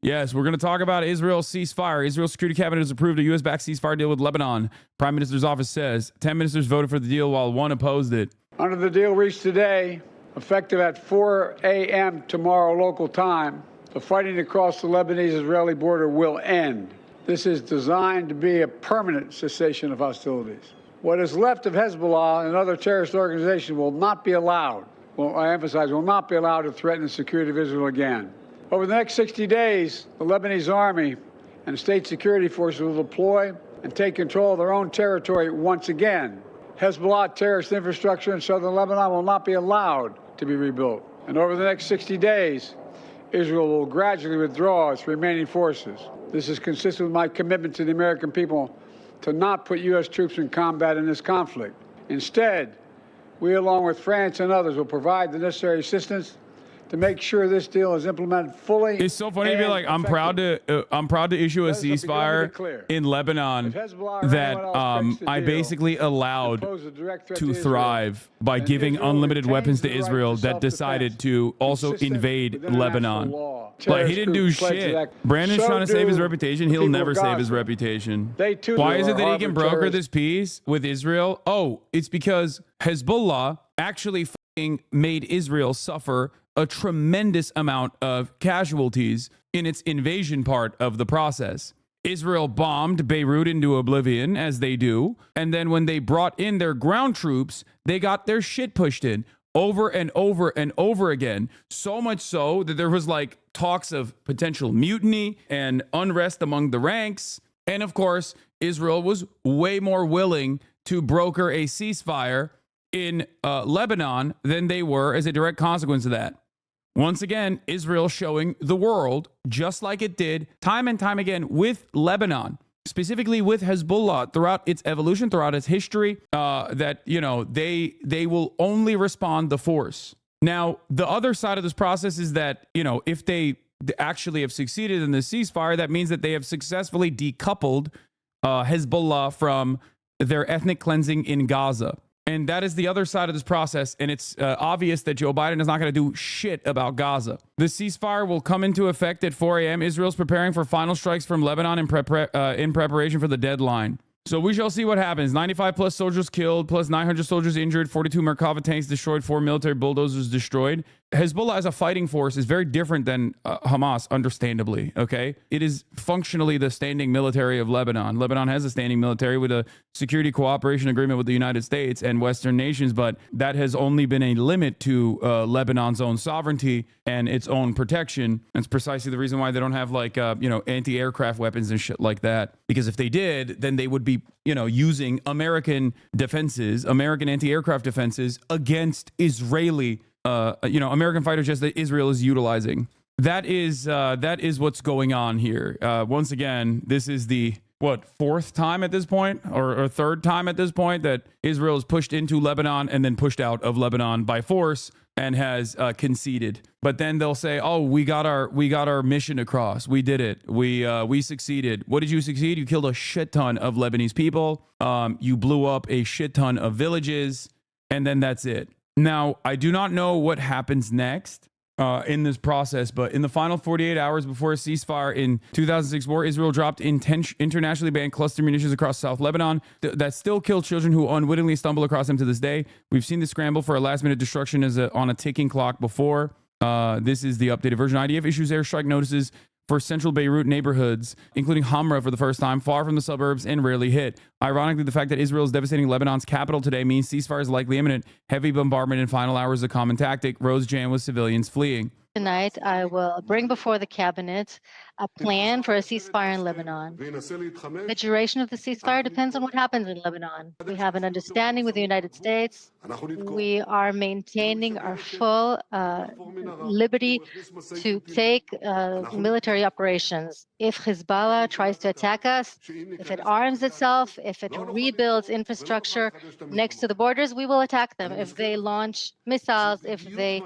Yes, we're going to talk about Israel's ceasefire. Israel's Security Cabinet has approved a U.S.-backed ceasefire deal with Lebanon. Prime Minister's office says 10 ministers voted for the deal while one opposed it. Under the deal reached today, effective at 4 a.m. tomorrow local time, the fighting across the Lebanese-Israeli border will end. This is designed to be a permanent cessation of hostilities. What is left of Hezbollah and other terrorist organizations will not be allowed, I emphasize, will not be allowed to threaten the security of Israel again. Over the next 60 days, the Lebanese army and state security forces will deploy and take control of their own territory once again. Hezbollah terrorist infrastructure in southern Lebanon will not be allowed to be rebuilt. And over the next 60 days, Israel will gradually withdraw its remaining forces. This is consistent with my commitment to the American people to not put U.S. troops in combat in this conflict. Instead, we, along with France and others, will provide the necessary assistance to make sure this deal is implemented fully. It's so funny to be like, I'm proud to issue a ceasefire in Lebanon that I basically allowed to thrive by giving unlimited weapons to Israel that decided to also invade Lebanon. Like, he didn't do shit. Brandon's trying to save his reputation. He'll never save his reputation. Why is it that he can broker this peace with Israel? Oh, it's because Hezbollah actually made Israel suffer a tremendous amount of casualties in its invasion part of the process. Israel bombed Beirut into oblivion, as they do, and then when they brought in their ground troops, they got their shit pushed in over and over and over again. So much so that there was like talks of potential mutiny and unrest among the ranks. And of course, Israel was way more willing to broker a ceasefire in Lebanon than they were as a direct consequence of that. Once again, Israel showing the world, just like it did time and time again with Lebanon, specifically with Hezbollah throughout its evolution, throughout its history, that, you know, they will only respond the force. Now, the other side of this process is that, you know, if they actually have succeeded in the ceasefire, that means that they have successfully decoupled Hezbollah from their ethnic cleansing in Gaza. And that is the other side of this process. And it's obvious that Joe Biden is not going to do shit about Gaza. The ceasefire will come into effect at 4 a.m. Israel's preparing for final strikes from Lebanon in preparation for the deadline. So we shall see what happens. 95 plus soldiers killed, plus 900 soldiers injured, 42 Merkava tanks destroyed, 4 military bulldozers destroyed. Hezbollah as a fighting force is very different than Hamas, understandably, okay? It is functionally the standing military of Lebanon. Lebanon has a standing military with a security cooperation agreement with the United States and Western nations, but that has only been a limit to Lebanon's own sovereignty and its own protection. That's precisely the reason why they don't have, like, anti-aircraft weapons and shit like that. Because if they did, then they would be, using American defenses, American anti-aircraft defenses against Israeli American fighter jets that Israel is utilizing. That is what's going on here. Once again, this is the fourth time at this point, or third time at this point, that Israel is pushed into Lebanon and then pushed out of Lebanon by force and has conceded. But then they'll say, "Oh, we got our mission across. We did it. We succeeded." What did you succeed? You killed a shit ton of Lebanese people. You blew up a shit ton of villages, and then that's it. Now, I do not know what happens next in this process, but in the final 48 hours before a ceasefire in 2006 war, Israel dropped internationally banned cluster munitions across South Lebanon that still kill children who unwittingly stumble across them to this day. We've seen the scramble for a last-minute destruction on a ticking clock before. This is the updated version. IDF issues airstrike notices for central Beirut neighborhoods, including Hamra for the first time, far from the suburbs and rarely hit. Ironically, the fact that Israel is devastating Lebanon's capital today means ceasefire is likely imminent. Heavy bombardment in final hours, a common tactic. Roads jammed with civilians fleeing. Tonight, I will bring before the cabinet a plan for a ceasefire in Lebanon. The duration of the ceasefire depends on what happens in Lebanon. We have an understanding with the United States. We are maintaining our full liberty to take military operations. If Hezbollah tries to attack us, if it arms itself, if it rebuilds infrastructure next to the borders, we will attack them. If they launch missiles, if they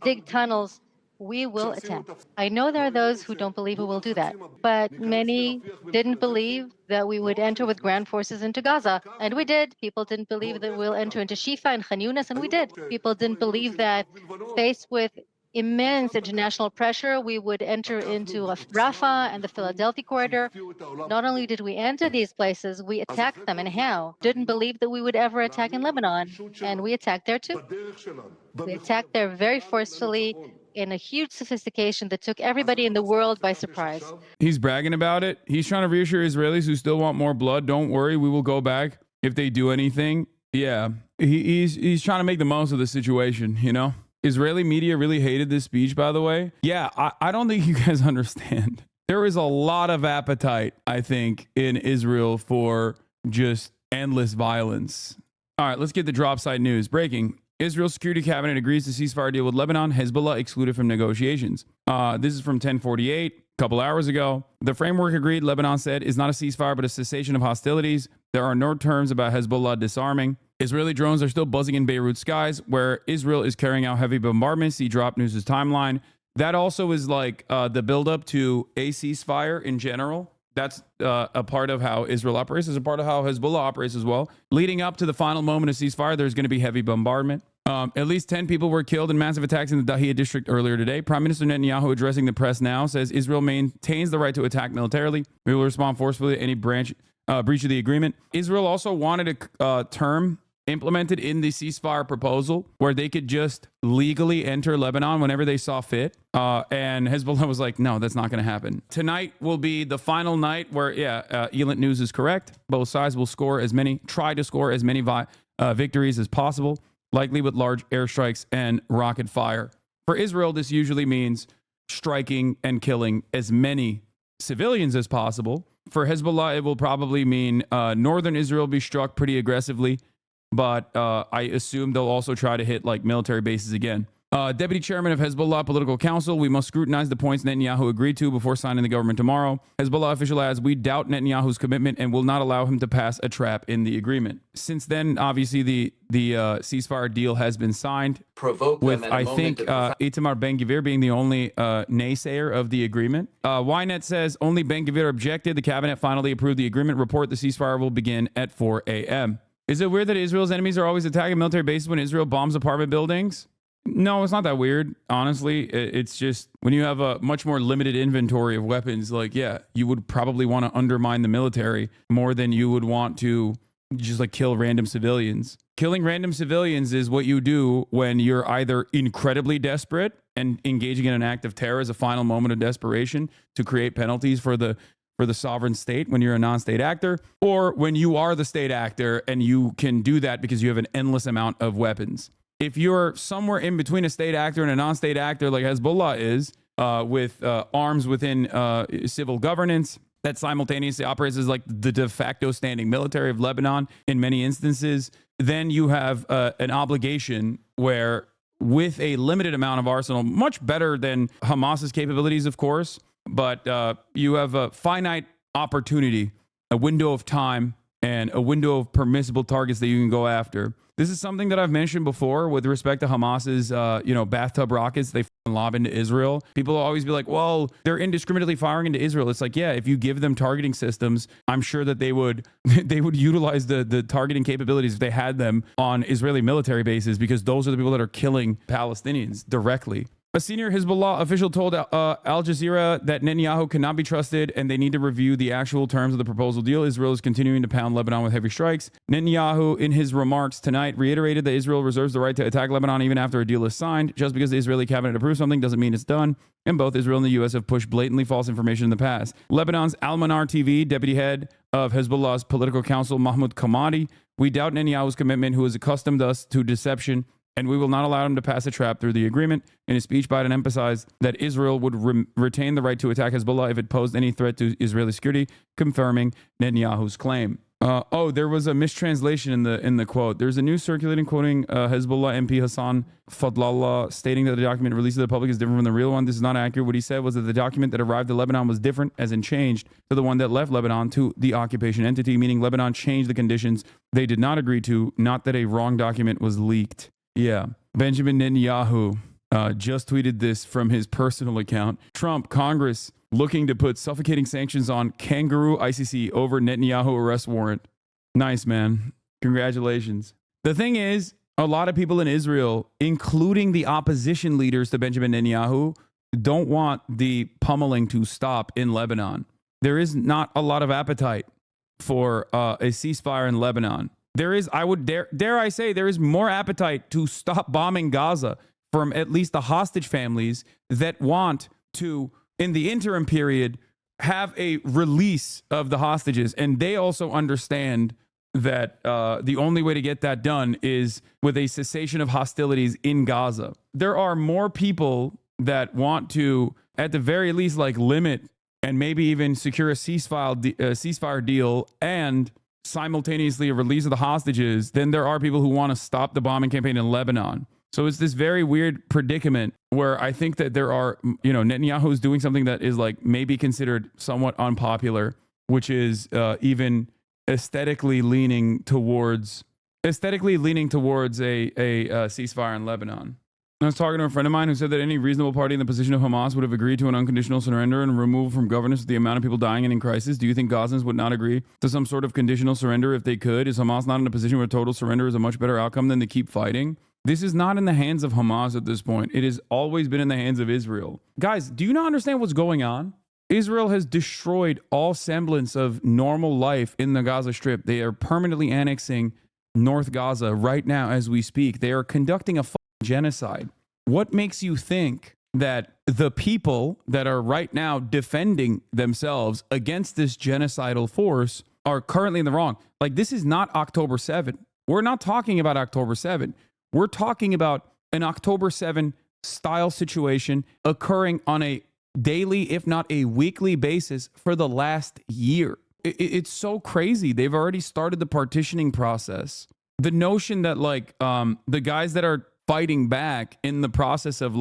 dig tunnels, we will attack. I know there are those who don't believe we will do that, but many didn't believe that we would enter with ground forces into Gaza, and we did. People didn't believe that we'll enter into Shifa and Khan Yunis, and we did. People didn't believe that faced with immense international pressure, we would enter into Rafah and the Philadelphia corridor. Not only did we enter these places, we attacked them. And how? Didn't believe that we would ever attack in Lebanon. And we attacked there too. We attacked there very forcefully in a huge sophistication that took everybody in the world by surprise. He's bragging about it. He's trying to reassure Israelis who still want more blood. Don't worry, we will go back if they do anything. Yeah, he's trying to make the most of the situation, you know? Israeli media really hated this speech, by the way. Yeah, I don't think you guys understand. There is a lot of appetite, I think, in Israel for just endless violence. All right, let's get the drop site news. Breaking. Israel's security cabinet agrees to ceasefire deal with Lebanon. Hezbollah excluded from negotiations. This is from 1048, a couple hours ago. The framework agreed, Lebanon said, is not a ceasefire, but a cessation of hostilities. There are no terms about Hezbollah disarming. Israeli drones are still buzzing in Beirut skies, where Israel is carrying out heavy bombardments. See Drop News' timeline. That also is like the buildup to a ceasefire in general. That's a part of how Israel operates. It's a part of how Hezbollah operates as well. Leading up to the final moment of ceasefire, there's going to be heavy bombardment. At least 10 people were killed in massive attacks in the Dahiyya district earlier today. Prime Minister Netanyahu, addressing the press now, says Israel maintains the right to attack militarily. We will respond forcefully to any breach of the agreement. Israel also wanted a term implemented in the ceasefire proposal where they could just legally enter Lebanon whenever they saw fit. And Hezbollah was like, no, that's not going to happen. Tonight will be the final night where, Elent News is correct. Both sides will try to score as many victories as possible, likely with large airstrikes and rocket fire. For Israel, this usually means striking and killing as many civilians as possible. For Hezbollah, it will probably mean northern Israel be struck pretty aggressively. But I assume they'll also try to hit like military bases again. Deputy Chairman of Hezbollah Political Council, we must scrutinize the points Netanyahu agreed to before signing the government tomorrow. Hezbollah official adds, we doubt Netanyahu's commitment and will not allow him to pass a trap in the agreement. Since then, obviously, the ceasefire deal has been signed with, I think, Itamar Ben-Gvir being the only naysayer of the agreement. Ynet says only Ben-Gvir objected. The cabinet finally approved the agreement. Report the ceasefire will begin at 4 a.m. Is it weird that Israel's enemies are always attacking military bases when Israel bombs apartment buildings? No, it's not that weird. Honestly, it's just when you have a much more limited inventory of weapons, like, yeah, you would probably want to undermine the military more than you would want to just like kill random civilians. Killing random civilians is what you do when you're either incredibly desperate and engaging in an act of terror as a final moment of desperation to create penalties for the sovereign state when you're a non-state actor, or when you are the state actor and you can do that because you have an endless amount of weapons. If you're somewhere in between a state actor and a non-state actor like Hezbollah is, with arms within civil governance that simultaneously operates as like the de facto standing military of Lebanon in many instances, then you have an obligation where, with a limited amount of arsenal, much better than Hamas's capabilities, of course, but you have a finite opportunity, a window of time, and a window of permissible targets that you can go after. This is something that I've mentioned before with respect to Hamas's, bathtub rockets they lob into Israel. People will always be like, well, they're indiscriminately firing into Israel. It's like, yeah, if you give them targeting systems, I'm sure that they would utilize the targeting capabilities if they had them on Israeli military bases, because those are the people that are killing Palestinians directly. A senior Hezbollah official told Al Jazeera that Netanyahu cannot be trusted and they need to review the actual terms of the proposal deal. Israel is continuing to pound Lebanon with heavy strikes. Netanyahu, in his remarks tonight, reiterated that Israel reserves the right to attack Lebanon even after a deal is signed. Just because the Israeli cabinet approves something doesn't mean it's done. And both Israel and the U.S. have pushed blatantly false information in the past. Lebanon's Al-Manar TV, deputy head of Hezbollah's political council, Mahmoud Kamadi, we doubt Netanyahu's commitment, who has accustomed us to deception, and we will not allow him to pass a trap through the agreement. In his speech, Biden emphasized that Israel would retain the right to attack Hezbollah if it posed any threat to Israeli security, confirming Netanyahu's claim. There was a mistranslation in the quote. There's a news circulating quoting Hezbollah MP Hassan Fadlallah stating that the document released to the public is different from the real one. This is not accurate. What he said was that the document that arrived at Lebanon was different, as in changed, to the one that left Lebanon to the occupation entity, meaning Lebanon changed the conditions they did not agree to, not that a wrong document was leaked. Yeah. Benjamin Netanyahu just tweeted this from his personal account. Trump, Congress looking to put suffocating sanctions on kangaroo ICC over Netanyahu arrest warrant. Nice, man. Congratulations. The thing is, A lot of people in Israel, including the opposition leaders to Benjamin Netanyahu, don't want the pummeling to stop in Lebanon. There is not a lot of appetite for a ceasefire in Lebanon. There is, I would dare I say, there is more appetite to stop bombing Gaza from at least the hostage families that want to, in the interim period, have a release of the hostages. And they also understand that the only way to get that done is with a cessation of hostilities in Gaza. There are more people that want to, at the very least, like limit and maybe even secure a ceasefire deal and simultaneously a release of the hostages than there are people who want to stop the bombing campaign in Lebanon. So it's this very weird predicament where I think that there are, Netanyahu is doing something that is like maybe considered somewhat unpopular, which is even aesthetically leaning towards a ceasefire in Lebanon. I was talking to a friend of mine who said that any reasonable party in the position of Hamas would have agreed to an unconditional surrender and removal from governance with the amount of people dying and in crisis. Do you think Gazans would not agree to some sort of conditional surrender if they could? Is Hamas not in a position where total surrender is a much better outcome than to keep fighting? This is not in the hands of Hamas at this point. It has always been in the hands of Israel. Guys, do you not understand what's going on? Israel has destroyed all semblance of normal life in the Gaza Strip. They are permanently annexing North Gaza right now as we speak. They are conducting a genocide. What makes you think that the people that are right now defending themselves against this genocidal force are currently in the wrong? Like, this is not October 7. We're not talking about October 7. We're talking about an October 7 style situation occurring on a daily, if not a weekly basis for the last year. It's so crazy. They've already started the partitioning process. The notion that the guys that are fighting back in the process of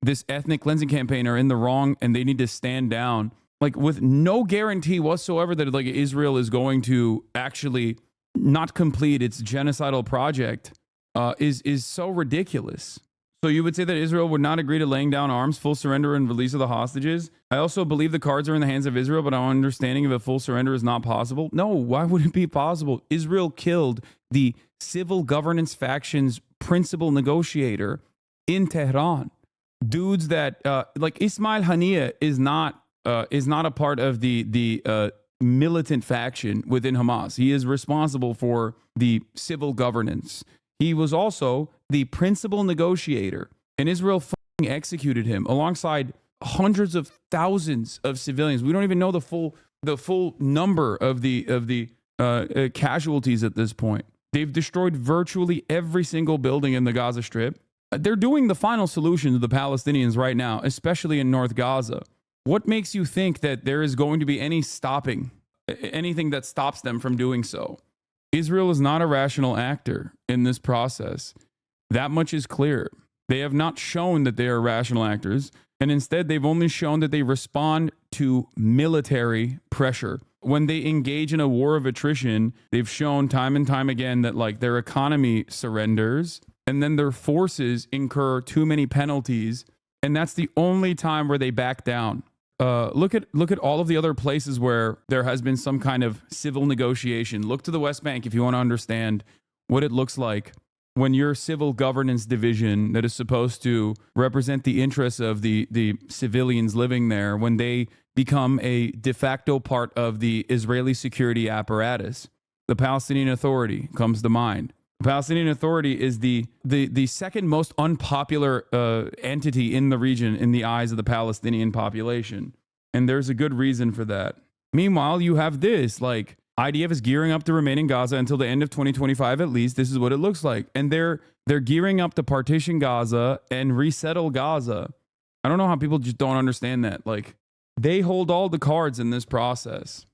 this ethnic cleansing campaign are in the wrong and they need to stand down, with no guarantee whatsoever that Israel is going to actually not complete its genocidal project, is so ridiculous. So you would say that Israel would not agree to laying down arms, full surrender, and release of the hostages? I also believe the cards are in the hands of Israel, but our understanding of a full surrender is not possible. No, why would it be possible? Israel killed the civil governance faction's principal negotiator in Tehran. Dudes that Ismail Haniyeh is not a part of the militant faction within Hamas. He is responsible for the civil governance. He was also the principal negotiator, and Israel executed him alongside hundreds of thousands of civilians. We don't even know the full number of the casualties at this point. They've destroyed virtually every single building in the Gaza Strip. They're doing the final solution to the Palestinians right now, especially in North Gaza. What makes you think that there is going to be anything that stops them from doing so? Israel is not a rational actor in this process. That much is clear. They have not shown that they are rational actors, and instead they've only shown that they respond to military pressure. When they engage in a war of attrition, they've shown time and time again that their economy surrenders and then their forces incur too many penalties, and that's the only time where they back down. Look at all of the other places where there has been some kind of civil negotiation. Look to the West Bank if you want to understand what it looks like when your civil governance division that is supposed to represent the interests of the civilians living there, when they become a de facto part of the Israeli security apparatus. The Palestinian Authority comes to mind. The Palestinian Authority is the second most unpopular entity in the region in the eyes of the Palestinian population. And there's a good reason for that. Meanwhile, you have this, IDF is gearing up to remain in Gaza until the end of 2025 at least. This is what it looks like. And they're gearing up to partition Gaza and resettle Gaza. I don't know how people just don't understand that. They hold all the cards in this process.